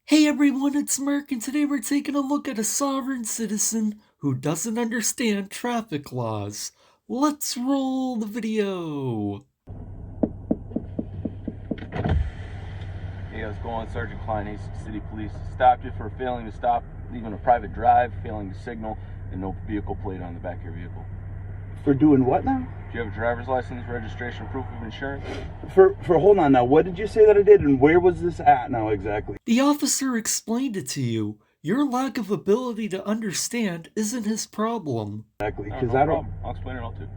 Hey everyone, it's Mark, and today we're taking a look at a sovereign citizen who doesn't understand traffic laws. Let's roll the video! Hey, how's it going? Sergeant Klein, Ace City Police. Stopped you for failing to stop, leaving a private drive, failing to signal, and no vehicle plate on the back of your vehicle. For doing what now? Do you have a driver's license, registration, proof of insurance? For hold on now, what did you say that I did, and where was this at now exactly? The officer explained it to you. Your lack of ability to understand isn't his problem. Exactly, because no I don't... problem. I'll explain it all too.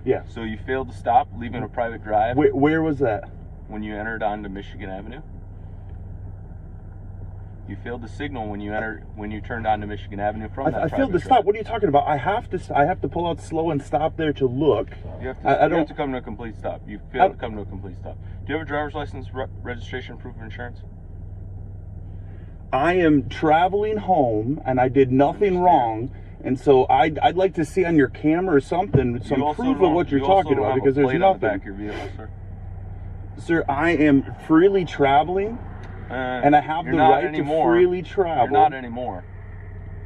Yeah. So you failed to stop, leaving a private drive. Where was that? When you entered onto Michigan Avenue. You failed to signal when you turned onto Michigan Avenue from that. I failed to stop. What are you talking about? I have to pull out slow and stop there to look. You have to come to a complete stop. You failed to come to a complete stop. Do you have a driver's license, registration, proof of insurance? I am traveling home and I did nothing wrong, and so I'd like to see on your camera or something some proof of what you're talking about, because there's nothing. On the back of your vehicle, sir. Sir, I am freely traveling. And I have the right to freely travel. You're not anymore.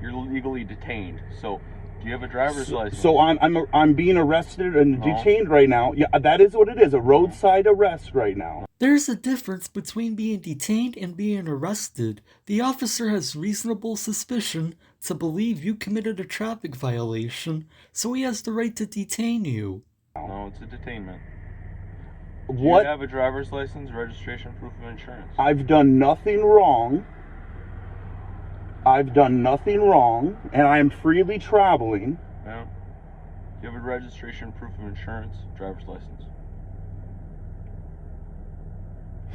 You're legally detained. So, do you have a driver's license? So I'm being arrested and detained right now. Yeah, that is what it is, a roadside arrest right now. There's a difference between being detained and being arrested. The officer has reasonable suspicion to believe you committed a traffic violation, so he has the right to detain you. No, it's a detainment. Do what? You have a driver's license, registration, proof of insurance? I've done nothing wrong. I've done nothing wrong, and I am freely traveling. Yeah. Do you have a registration, proof of insurance, driver's license?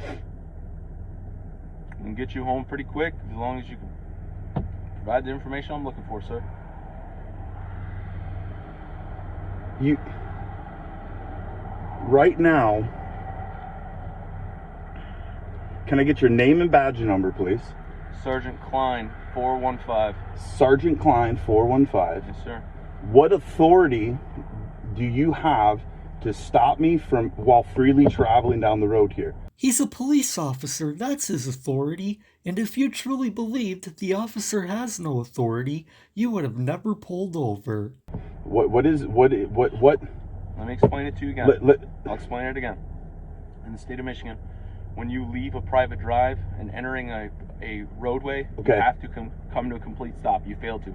I can get you home pretty quick as long as you can provide the information I'm looking for, sir. Right now, can I get your name and badge number, please? Sergeant Klein, 415. Sergeant Klein, 415. Yes, sir. What authority do you have to stop me from while freely traveling down the road here? He's a police officer, that's his authority, and if you truly believed the officer has no authority, you would have never pulled over. What? Let me explain it to you again. I'll explain it again. In the state of Michigan, when you leave a private drive and entering a roadway, you have to come to a complete stop. You failed to.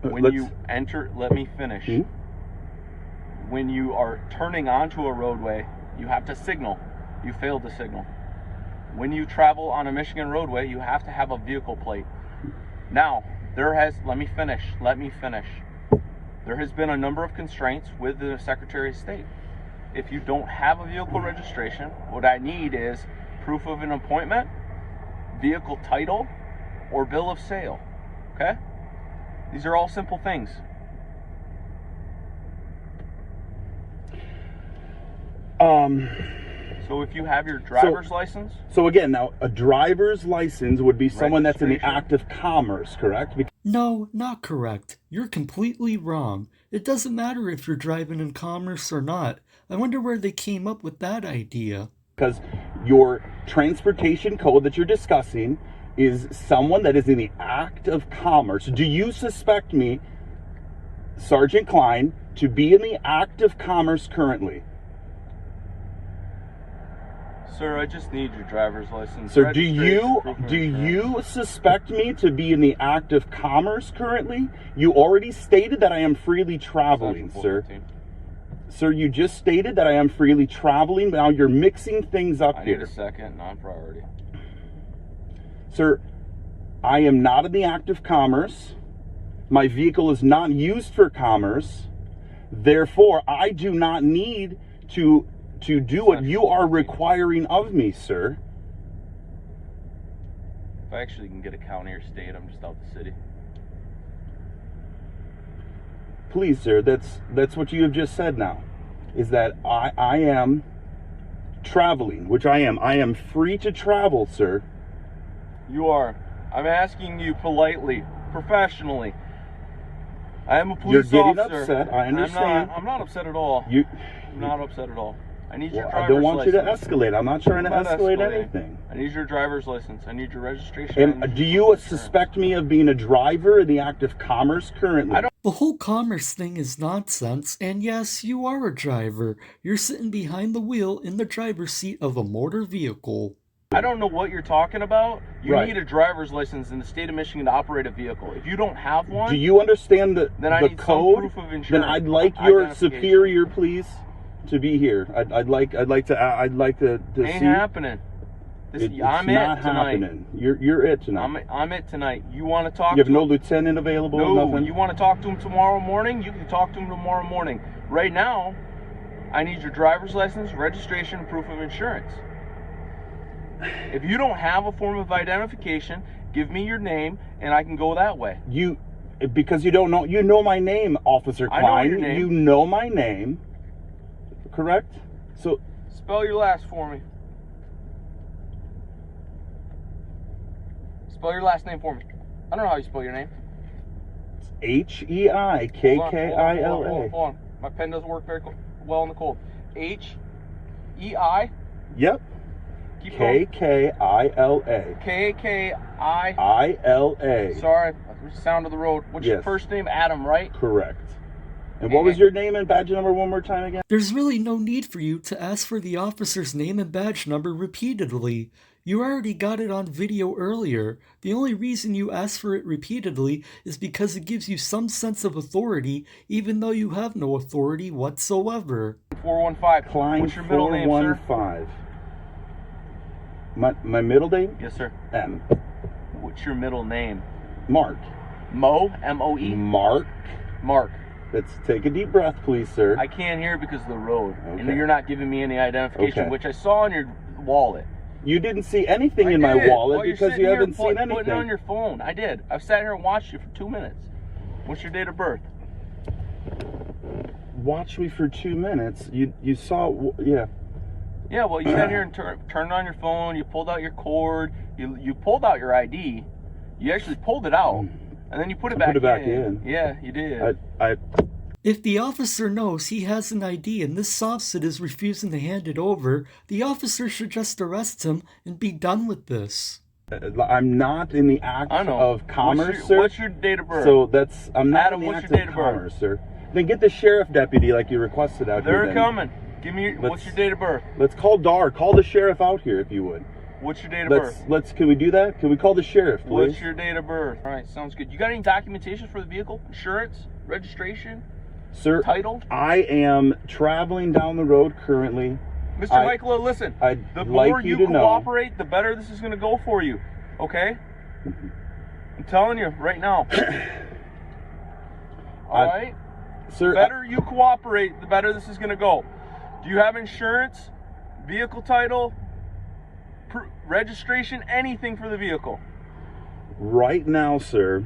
When you enter, let me finish. When you are turning onto a roadway, you have to signal. You failed to signal. When you travel on a Michigan roadway, you have to have a vehicle plate. Now, let me finish. There has been a number of constraints with the Secretary of State. If you don't have a vehicle registration, what I need is proof of an appointment, vehicle title, or bill of sale. Okay? These are all simple things. So if you have your driver's license... So again, now, a driver's license would be someone that's in the act of commerce, correct? No, not correct. You're completely wrong. It doesn't matter if you're driving in commerce or not. I wonder where they came up with that idea. Because your transportation code that you're discussing is someone that is in the act of commerce. Do you suspect me, Sergeant Klein, to be in the act of commerce currently? Sir, I just need your driver's license. Sir, do you suspect me to be in the act of commerce currently? You already stated that I am freely traveling, sir. Sir, you just stated that I am freely traveling. Now you're mixing things up here. I need a second, non-priority. Sir, I am not in the act of commerce. My vehicle is not used for commerce. Therefore, I do not need to do what you are requiring of me, sir. If I actually can get a county or state, I'm just out the city. Please, sir, that's what you have just said now. Is that I am traveling, which I am. I am free to travel, sir. You are. I'm asking you politely, professionally. I am a police officer. You're getting upset. I understand. I'm not upset at all. I'm not upset at all. I need your driver's license. I don't want you to escalate. I'm not trying to escalate anything. I need your driver's license. I need your registration. And do you suspect me of being a driver in the act of commerce currently? The whole commerce thing is nonsense, and yes, you are a driver. You're sitting behind the wheel in the driver's seat of a motor vehicle. I don't know what you're talking about. You need a driver's license in the state of Michigan to operate a vehicle. If you don't have one, do you understand the need code? Some proof of insurance. Then I'd like your superior, please, to be here. I'd like to see. Ain't happening. It's not happening. You're it tonight. I'm it tonight. You want to talk? You have no lieutenant available? No. Nothing? You want to talk to him tomorrow morning? You can talk to him tomorrow morning. Right now, I need your driver's license, registration, and proof of insurance. If you don't have a form of identification, give me your name, and I can go that way. Because you don't know. You know my name, Officer Klein. I know your name. You know my name. Correct? So spell your last for me. Spell your last name for me. I don't know how you spell your name. H-E-I-K-K-I-L-A. Hold on. My pen doesn't work very well in the cold. H-E-I. Yep. K-K-I-L-A. K-K-I-I-L-A. Sorry, sound of the road. What's your first name? Adam, right? Correct. And what was your name and badge number one more time again? There's really no need for you to ask for the officer's name and badge number repeatedly. You already got it on video earlier. The only reason you ask for it repeatedly is because it gives you some sense of authority, even though you have no authority whatsoever. 415. Klein. What's your middle name, sir? 415. My middle name? Yes, sir. M. What's your middle name? Mark. Mo? M-O-E? Mark. Mark. Let's take a deep breath, please, sir. I can't hear because of the road. Okay. And you're not giving me any identification, which I saw in your wallet. You didn't see anything in my wallet because you haven't seen anything. Putting it on your phone. I did. I've sat here and watched you for 2 minutes. What's your date of birth? Watch me for 2 minutes. You saw, yeah. Yeah, well, you sat here and turned on your phone. You pulled out your cord. You pulled out your ID. You actually pulled it out, and then you put it back in. Yeah, you did. If the officer knows he has an ID and this softset is refusing to hand it over, the officer should just arrest him and be done with this. I'm not in the act of commerce, sir. What's your date of birth? So I'm not Adam, in the what's act your date of of birth? commerce, sir. Then get the sheriff deputy like you requested out here. They're coming. Give me what's your date of birth? Let's call DAR. Call the sheriff out here if you would. What's your date of birth? Can we do that? Can we call the sheriff, please? What's your date of birth? All right, sounds good. You got any documentation for the vehicle? Insurance? Registration? Sir, title? I am traveling down the road currently. Mr. Lytle, listen. The more you cooperate, the better this is going to go for you. Okay? I'm telling you right now. All right? Sir, the better you cooperate, the better this is going to go. Do you have insurance, vehicle title, registration, anything for the vehicle? Right now, sir,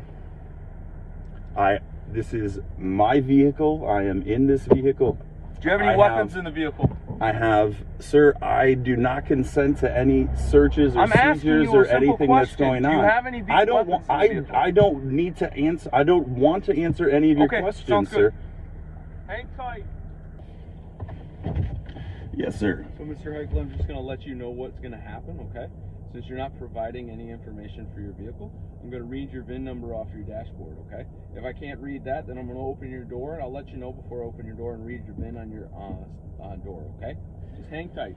this is my vehicle. I am in this vehicle. Do you have any weapons in the vehicle? I have, sir. I do not consent to any searches or seizures or anything that's going on. Do you have any weapons in the vehicle? I don't need to answer. I don't want to answer any of your questions, sir. Hang tight. Yes, sir. So, Mr. Lytle, I'm just going to let you know what's going to happen, okay? Since you're not providing any information for your vehicle, I'm going to read your VIN number off your dashboard, okay? If I can't read that, then I'm going to open your door, and I'll let you know before I open your door and read your VIN on your door, okay? Just hang tight.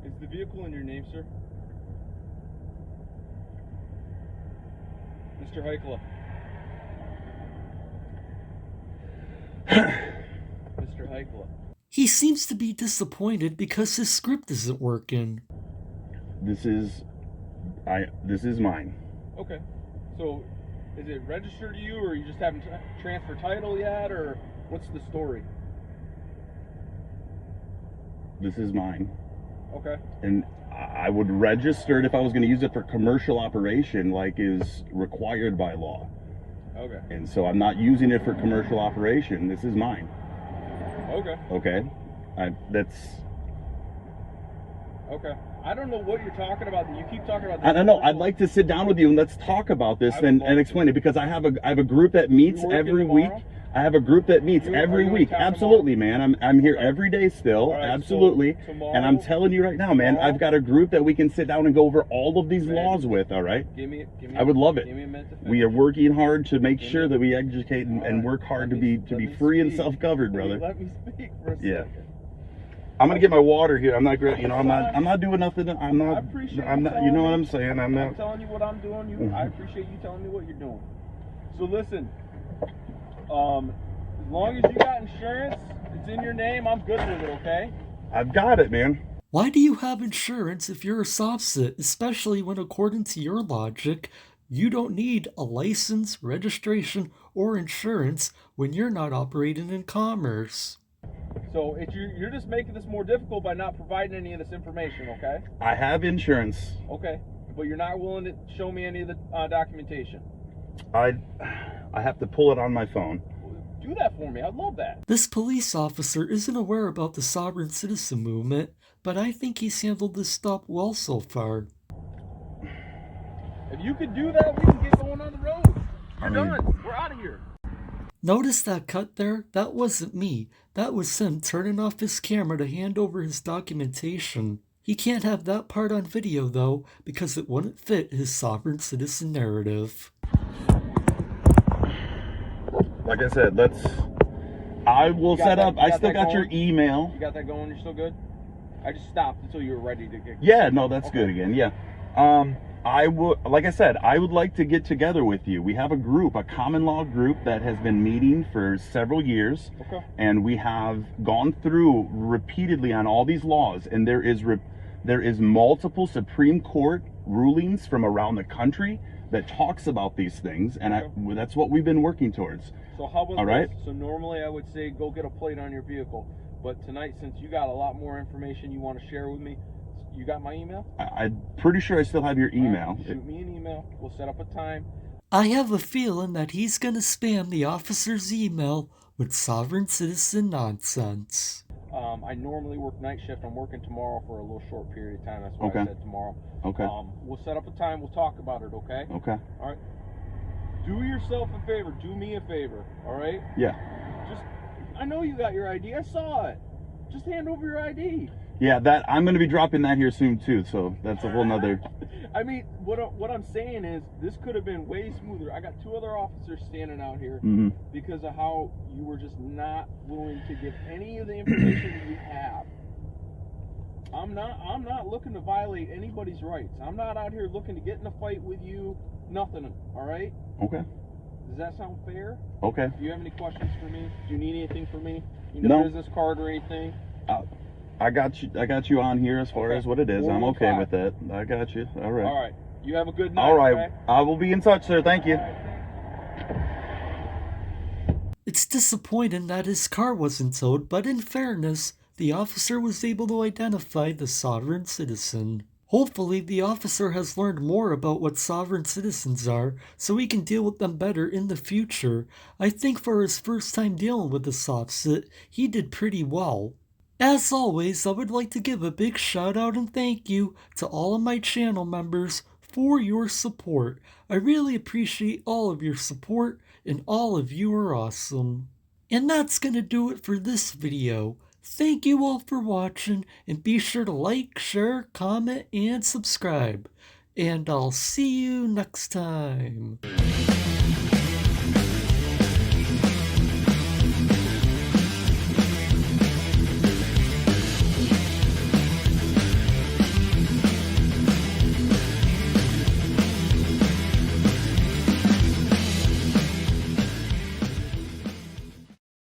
Is the vehicle in your name, sir? Mr. Lytle. Mr. Lytle. He seems to be disappointed because his script isn't working. This is mine. Okay. So, is it registered to you, or you just haven't transferred title yet, or what's the story? This is mine. Okay. And I would register it if I was going to use it for commercial operation, like is required by law. Okay. And so I'm not using it for commercial operation. This is mine. Okay. Okay. That's... Okay. I don't know what you're talking about. You keep talking about this. I don't know. I'd like to sit down with you and let's talk about this and explain it, because I have a group that meets every week. I have a group that meets every week. Absolutely, man. I'm here every day still. Right, absolutely. So tomorrow, and I'm telling you right now, man, I've got a group that we can sit down and go over all of these laws with, all right? I would love it. We are working hard to make sure that we educate and work hard to be free and self-governed, brother. Let me speak for a second. Yeah. I'm gonna get my water here. I'm not doing nothing. I'm not, you know what I'm saying? I'm telling you what I'm doing. I appreciate you telling me what you're doing. So listen, as long as you got insurance, it's in your name, I'm good with it, okay? I've got it, man. Why do you have insurance if you're a soft sit, especially when, according to your logic, you don't need a license, registration, or insurance when you're not operating in commerce? So you're just making this more difficult by not providing any of this information, okay? I have insurance. Okay, but you're not willing to show me any of the documentation. I have to pull it on my phone. Do that for me. I'd love that. This police officer isn't aware about the sovereign citizen movement, but I think he's handled this stuff well so far. If you could do that, we can get going on the road. You're done. We're out of here. Notice that cut there? That wasn't me. That was him turning off his camera to hand over his documentation. He can't have that part on video though, because it wouldn't fit his sovereign citizen narrative. Like I said, I will set up. I still got your email. You got that going? You're still good? I just stopped until you were ready to get. Yeah, no, that's good again. Yeah. I would, like I said, I would like to get together with you. We have a group, a common law group that has been meeting for several years. Okay. And we have gone through repeatedly on all these laws, and there is multiple Supreme Court rulings from around the country that talks about these things, and okay. That's what we've been working towards. So how about all right? This? So normally I would say go get a plate on your vehicle, but tonight, since you got a lot more information you want to share with me, you got my email? I'm pretty sure I still have your email. Right, shoot me an email. We'll set up a time. I have a feeling that he's going to spam the officer's email with sovereign citizen nonsense. I normally work night shift. I'm working tomorrow for a little short period of time. That's why I said tomorrow. Okay. We'll set up a time. We'll talk about it, okay? Okay. All right. Do yourself a favor. Do me a favor, all right? Yeah. I know you got your ID. I saw it. Just hand over your ID. Yeah, I'm going to be dropping that here soon too, so that's a whole nother. I mean, what I'm saying is this could have been way smoother. I got two other officers standing out here because of how you were just not willing to give any of the information that you have. I'm not looking to violate anybody's rights. I'm not out here looking to get in a fight with you. Nothing. All right? Okay. Does that sound fair? Okay. Do you have any questions for me? Do you need anything from me? You need no. a business card or anything? I got you on here as far as what it is. I'm okay with that. I got you. All right. All right. You have a good night. All right. Okay? I will be in touch, sir. Thank you. It's disappointing that his car wasn't towed, but in fairness, the officer was able to identify the sovereign citizen. Hopefully, the officer has learned more about what sovereign citizens are, so he can deal with them better in the future. I think for his first time dealing with a soft sit, he did pretty well. As always, I would like to give a big shout out and thank you to all of my channel members for your support. I really appreciate all of your support, and all of you are awesome. And that's gonna do it for this video. Thank you all for watching, and be sure to like, share, comment, and subscribe. And I'll see you next time.